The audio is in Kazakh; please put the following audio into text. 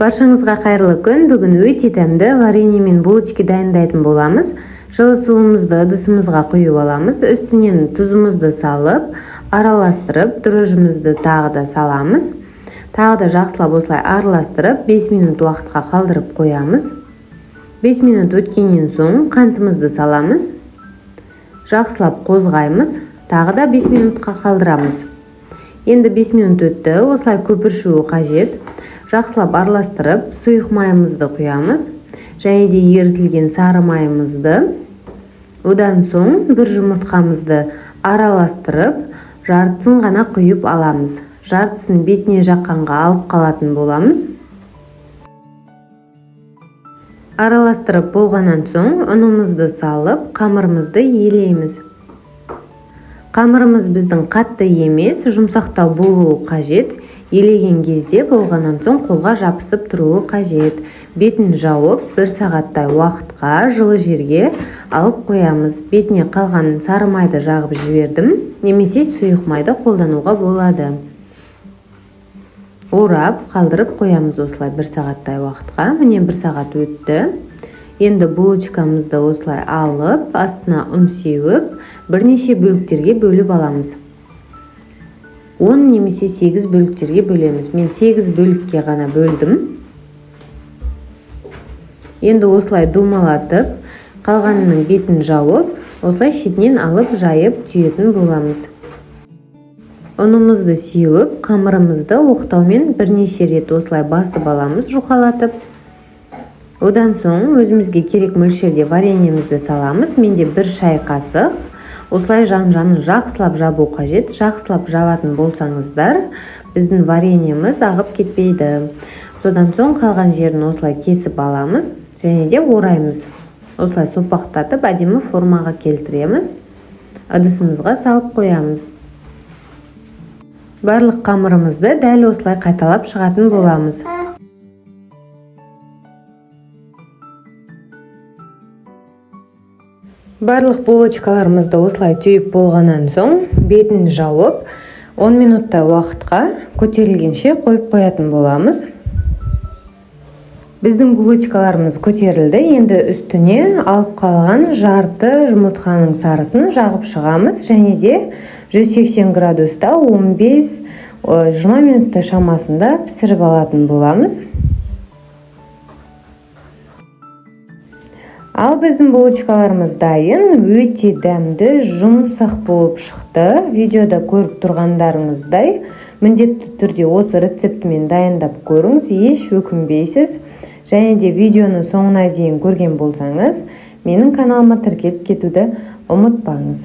Баршаңызға қайырлы күн. Бүгін өте дәмді варенье мен булочки дайындайтын боламыз. Жылы суымызды ыдысымызға құйып аламыз. Үстінен тұзымызды салып, араластырып, дрожжімізді тағы да саламыз. Тағы да жақсылап осылай араластырып, 5 минут уақытқа қалдырып қоямыз. 5 минут өткеннен соң қантымызды саламыз. Жақсылап қозғаймыз. Тағы да 5 минутқа қалдырамыз. Енді 5 минут өтті. Осылай көпіршуі қажет. Жақсылап араластырып, сұйық майымызды құямыз. Және де ерітілген сары майымызды. Одан соң бір жұмыртқамызды араластырып, жартысын ғана құйып аламыз. Жартысын бетіне жаққанға алып қалатын боламыз. Араластырып болғаннан соң ұнымызды салып, қамырымызды елейміз. Қамырымыз біздің қатты емес, жұмсақтау болуы қажет. Елеген кезде болғаннан соң қолға жабысып тұруы қажет. Бетін жауып, 1 сағаттай уақытқа жылы жерге алып қоямыз. Бетіне қалған сары майды жағып жібердім, немесе сұйық майды қолдануға болады. Орап, қалдырып қоямыз осылай 1 сағаттай уақытқа. Міне 1 сағат өтті. Енді булочкамызды осылай алып, астына ұн сеуіп, бірнеше бөліктерге бөліп аламыз. 10 немесе 8 бөліктерге бөлеміз. Мен 8 бөлікке ғана бөлдім. Енді осылай думалатып, қалғанының бетін жауып, осылай шетінен алып жайып түйетін боламыз. Ұнымызды сеуіп, қамырымызды оқтаумен бірнеше рет осылай басып аламыз, жұқалатып. Одан соң өзімізге керек мөлшерде вареньемізді саламыз. Менде 1 шай қасық. Осылай жан-жанын жақсылап жабу қажет. Жақсылап жабатын болсаңыздар, біздің вареньеміз ағып кетпейді. Содан соң қалған жерін осылай кесіп аламыз және де ораймыз. Осылай сопақтатып, әдемі формаға келтіреміз. Ыдысымызға салып қоямыз. Барлық қамырымызды дәл осылай қайталап шығатын боламыз. Барлық булочкаларымызды осылай түйіп болғаннан соң, бетін жауып, 10 минуттай уақытқа көтерілгенше қойып қоятын боламыз. Біздің булочкаларымыз көтерілді. Енді үстіне алып қалған жарты жұмыртқаның сарысын жағып шығамыз және де 180 градуста 15-20 минуттай шамасында пісіріп алатын боламыз. Ал біздің булочкаларымыз дайын, өте дәмді, жұмсақ болып шықты. Видеода көріп тұрғандарыңыздай, міндетті түрде осы рецептімен дайындап көріңіз, еш өкінбейсіз. Және де видеоны соңына дейін көрген болсаңыз, менің каналыма тіркеліп кетуді ұмытпаңыз.